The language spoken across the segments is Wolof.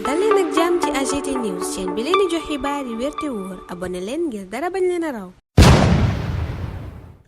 dal leen ak jàmm ci AGT News chaîne bi leen di jox xibaar yi wér te wóor abonné leen ngir dara bañ leen a raw.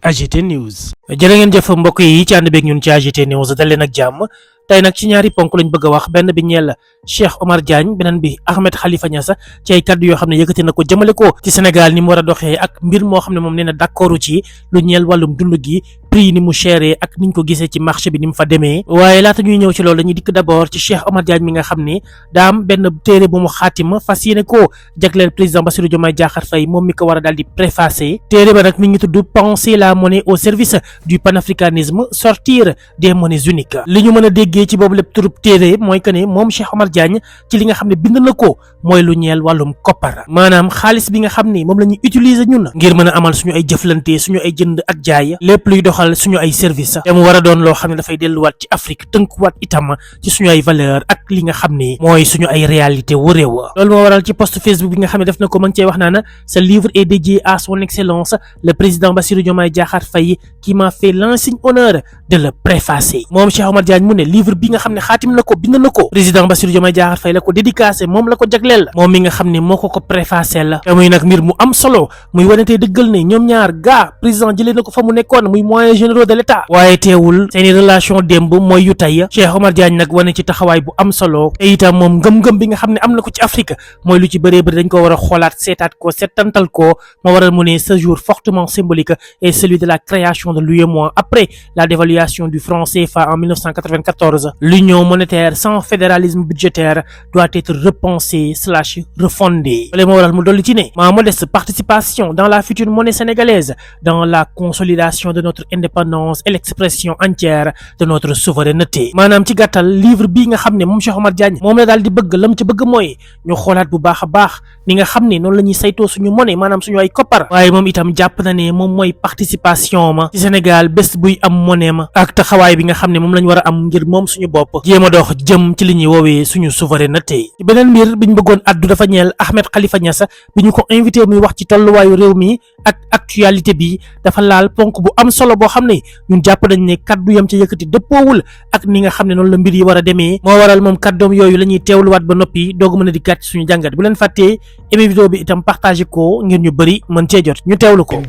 AGT News jërë ngeen jëf mbokk yi ci ànd beeg ñun ci AGT News dal leen ak jàmm tey nag ci ñaari ponk lañ bëgg a wax benn bi ñeel Cheikh Omar Diagne beneen bi Ahmed Khalifa Niass ci ay kaddu yoo xam ne yëkkati na ko jëmale ko ci Sénégal ni mu war a doxee ak mbir moo xam ne moom nee na d'accordu ci lu ñeel wàllum dund gi prix ni mu chéré ak niñ ko gisee ci marché bi ni mu fa demee waaye laata ñuy ñëw ci loolu dañuy dikk d'abord ci Cheikh Omar Diagne mi nga xam ne daa am benn téere bu mu xaatima fas yéene ko jagleel président Bassirou Diomaye Diakhar Faye moom mi ko war a daal di préfacé téere ba nag mi ngi tudd penser la monnaie au service du panafricanisme sortir des monnaies uniques li ñu mën a déggee ci boobu lépp turub téere mooy que ne moom Cheikh Omar Diagne ci li nga xam ne bind na ko mooy lu ñeel wàllum koppar maanaam xaalis bi nga xam ni moom la ñuy utiliser ñun ngir mën a amal suñu ay jëflante suñu ay jënd ak jaay lépp luy doxal suñu ay service te mu war a doon loo xam ne dafay delluwaat ci Afrique tënkuwaat itam ci suñu ay valeur ak li nga xam ne mooy suñu ay réalité wu réew loolu moo waral ci post Facebook bi nga xam ne def na ko ma ngi cee wax naan ce livre est dédié à son excellence le président Bassirou Diomaye Diakhar Faye qui m'a fait l'insigne honneur de le préfacer moom Cheikh Omar Diagne mu ne livre bi nga xam ne xaatim na ko bind na ko président Bassirou Diomaye Diakhar Faye la ko dédicacé moom la ko jagleel moom mi nga xam ne moo ko préfacé la te muy nag mbir mu am solo muy wanetee dëggal ne ñoom ñaar gaa président jëlee na ko fa mu nekkoon muy moyens généraux de l'état waaye teewul seeni relation démb mooy yu tey Cheikh Omar Diagne nag wane ci taxawaay bu am solo te itam moom ngëm-ngëm bi nga xam ne am na ko ci Afrique mooy lu ci bëree bëri dañ ko war a xoolaat seetaat ko settantal ko moo waral mu ne ce jour fortement symbolique est celui de la création de l'UEMOA après la dévaluation du franc CFA en 1994 l'union monétaire sans fédéralisme budgétaire doit être repensée / refondée moo waral mu dolli ci ne ma modeste participation dans la future monnaie sénégalaise dans la consolidation de notre indépendance et l'expression entière de notre souveraineté maanaam ci gàttal livre bii nga xam ne moom Cheikh Omar Diagne moom la daal di bëgg lam ci bëgg mooy ñu xoolaat bu baax a baax ni nga xam ne noonu la ñuy saytoo suñu monnaie maanaam suñu ay koppar waaye moom itam jàpp na ne moom mooy participation ma ci Sénégal bés buy am monnaie ma ak taxawaay bi nga xam ne moom la ñu war a am ngir moom suñu bopp jéem a dox jëm ci li ñuy woowee suñu souveraineté ci beneen mbir biñ bëggoon addu dafa ñeel Ahmed Khalifa Niass bi ñu ko invité muy wax ci tolluwaayu réew mi ak actualité bi dafa laal ponk bu am solo boo xam ne ñun jàpp nañ ne kaddu yam ci yëkkati dëppoowul ak ni nga xam ne noonu la mbir yi war a demee moo waral moom kaddoom yooyu la ñuy teewluwaat ba noppi doogu mën a di gàtt suñu jàngat bu leen fàttee aimé vidéo bi itam partagé ko ngir ñu bëri mën cee jot ñu teewlu ko.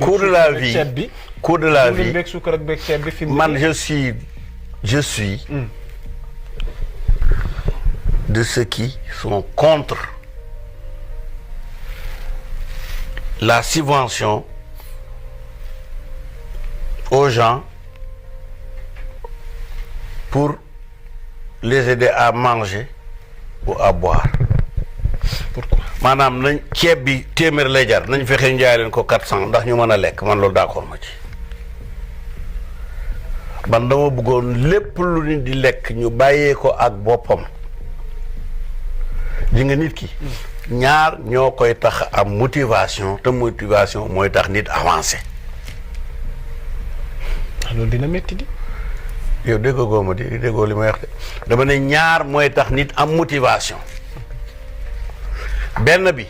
Cours de la vie man je suis de ceux qui sont contre la subvention aux gens pour les aider à manger ou à boire. Pourquoi? maanaam nañ ceeb bi téeméer lay jar nañ fexe ñu jaay leen ko 400 ndax ñu mën a lekk man loolu d'accord ma ci. man dama bëggoon lépp lu nit di lekk ñu bàyyee ko ak boppam di nga nit ki. ñaar ñoo koy tax am motivation te motivation mooy tax nit avancer. loolu dina métti di. yow déggoo ma di déggoo li may wax de dama ne ñaar mooy tax nit am motivation benn bi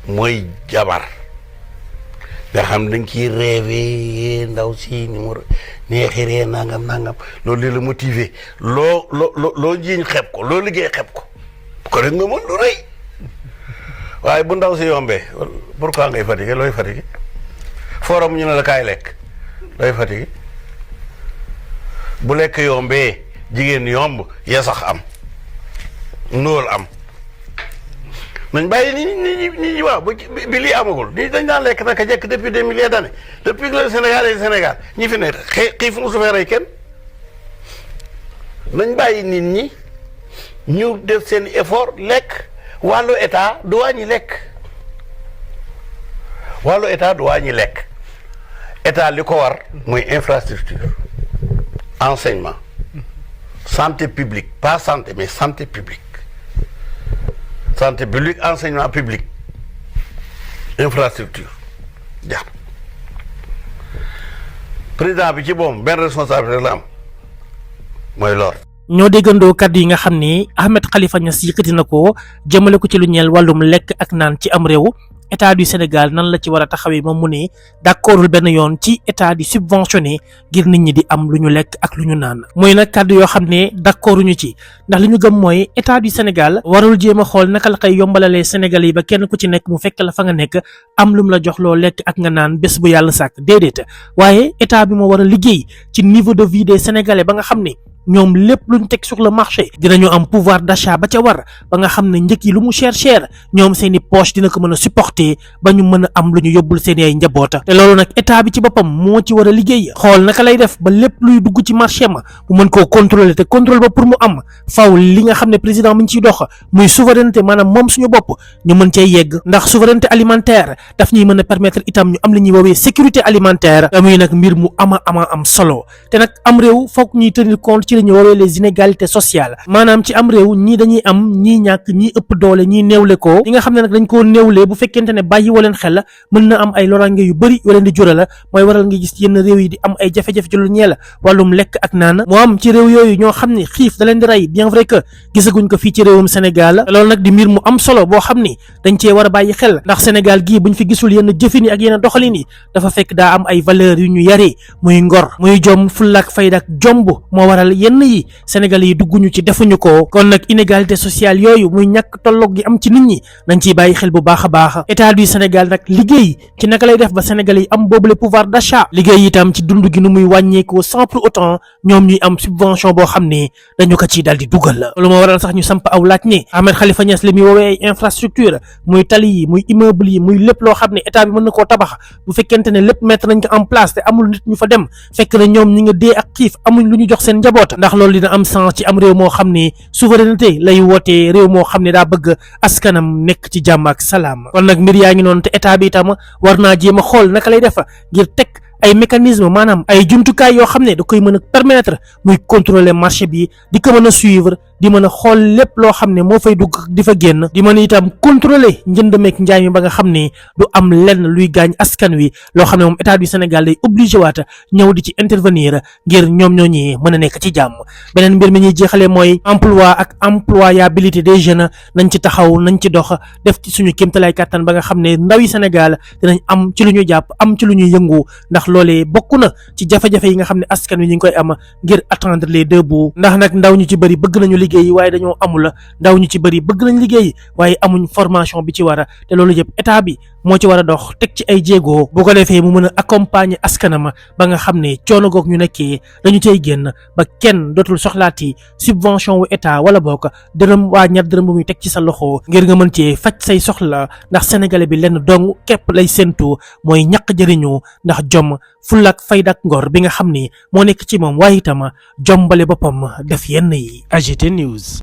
mooy jabar nga xam dañ ciy rêvé ndaw si ni mu neexiree nangam loolu li la motiver loo jiiñ xeeb ko loo liggéey xeeb ko ko rek nga mën lu rëy waaye bu ndaw si yombee pourquoi ngay fatigué looy fatigué forum ñu ne la kaay lekk looy fatigué bu lekk yombee jigéen yomb ya sax am ndóol am nañ bàyyi ni waaw bi lii amagul ni dañ daan lekk naka jekk depuis des milliers d'années depuis que le Sénégal et Sénégal ñi fi ne xiif mu su fee rey kenn nañ bàyyi nit ñi ñu def seen effort lekk wàllu état du wàññi lekk état li ko war mooy infrastructure enseignement santé publique pas santé mais santé publique enseignement public infrastructure ja président bi ci boom benn responsabilité la am mooy lor ñoo déggandoo kaddu yi nga xam ni Ahmed Khalifa Niass yëkkati na ko jëmale ko ci lu ñeel wàllum lekk ak naan ci am réew état du Sénégal nan la ci war a taxawee moom mu ne d'accordul benn yoon ci état di subventionné ngir nit ñi di am lu ñu lekk ak lu ñu naan mooy nag kàddu yoo xam ne d'accorduñu ci ndax li ñu gëm mooy état du Sénégal warul jéem a xool naka la koy yombalalee Sénégal yi ba kenn ku ci nekk mu fekk la fa nga nekk am lu mu la jox loo lekk ak nga naan bés bu yàlla sàkk déedéet waaye état bi moo war a liggéey ci niveau de vie des Sénégalais ba nga xam ne ñoom lépp luñ teg sur le marché dinañu am pouvoir d'achat ba ca war ba nga xam ne njëkk yi lu mu cher ñoom seeni poche dina ko mën a supporter ba ñu mën a am lu ñu yóbbul seeni ay njaboota te loolu nag état bi ci boppam moo ci war a liggéey xool naka lay def ba lépp luy dugg ci marché ma mu mën koo contrôler te contrôle ba pour mu am faw li nga xam ne président mi ngi ciy dox muy souveraineté maanaam moom suñu bopp ñu mën cee yegg ndax souveraineté alimentaire daf ñuy mën a permettre itam ñu am li ñuy woowee sécurité alimentaire muy nag mbir mu ama am solo te nag am réew foog ñuy tenir compte ci ñu woowee les inégalités sociales maanaam ci am réew ñii dañuy am ñii ñàkk ñii ëpp doole ñii néewle ko li nga xam ne nag dañ koo néewlee bu fekkente ne bàyyi waleen xel mën na am ay lorange yu bëri yoo leen di jural la mooy waral nga gis yenn réew yi di am ay jafe-jafe ci lu ñeel wàllum lekk ak naan moo am ci réew yooyu ñoo xam ne xiif da leen di rey bien vrai que gisaguñ ko fii ci réewum Sénégal loolu nag di mbir mu am solo boo xam ni dañ cee war a bàyyi xel ndax Sénégal gii buñ fi gisul yenn jëfin yi ak yenn doxalin yi dafa fekk daa am ay valeurs yu ñu yaree muy ngor muy jom fullaak fayda ak jomb moo waral yenn yi Sénégalais yi dugguñu ci defuñu ko kon nag inégalité sociale yooyu muy ñàkk tolloog gi am ci nit ñi nañ ciy bàyyi xel bu baax a baax état du Sénégal nag liggéey ci naka lay def ba Sénégalais yi am boobule pouvoir d'achat liggéey itam ci dund gi nu muy wàññeekoo sans pour autant ñoom ñuy am subvention boo xam ne dañu ko ciy daal di dugal la loolu moo waral sax ñu samp aw laaj ne Ahmed Khalifa Niass li muy woowee ay infrastructure muy tali yi muy immeuble yi muy lépp loo xam ne état bi mën na koo tabax bu fekkente ne lépp mettre nañ ko en place te amul nit ñu fa dem fekk na ñoom ñi nga dee ak xiif amuñ lu ñu jox seen njaboot ndax loolu dina am sens ci am réew moo xam ne souveraineté lay wootee réew moo xam ne daa bëgg askanam nekk ci jàmm ak salaam kon nag mbir yaa ngi noonu te état bi itam war naa jéem a xool naka lay def ngir teg ay mécanisme maanaam ay jumtukaay yoo xam ne da koy mën a permettre muy contrôler marché bi di ko mën a suivre di mën a xool lépp loo xam ne moo fay dugg di fa génn di mën a itam contrôler njënd meek njaay mi ba nga xam ne du am lenn luy gaañ askan wi loo xam ne moom état du Sénégal day obligé waata ñëw di ci intervenir ngir ñoom ñooñi mën a nekk ci jàmm beneen mbir mi ñuy jeexale mooy emploi ak employabilité des jeunes nañ ci taxaw nañ ci dox def ci suñu kéemtalaay kàttan ba nga xam ne ndawi Sénégal dinañ am ci lu ñu jàpp am ci lu ñuy yëngu ndax loolee bokk na ci jafe-jafe yi nga xam ne askan wi ñu ngi koy am ngir attendre les deux bouts ndax nag ndaw ñu ci bëri bëgg nañu liggéey waaye dañoo amul ndaw ñu ci bëri bëgg nañ liggéey waaye amuñ formation bi ci war a te loolu yëpp état bi moo ci war a dox teg ci ay jéego bu ko defee mu mën a accompagner askanama ba nga xam ne coono goog ñu nekkee dañu cay génn ba kenn dootul soxlaati subvention wu état wala boog dërëm waa ñaar dërëm bu muy teg ci sa loxo ngir nga mën cee faj say soxla ndax sénégalais bi lenn dong képp lay séntu mooy ñaq jëriñu ndax jom fullaak faydak ngor bi nga xam ni moo nekk ci moom waaye itam jombale boppam def yenn yi AGT News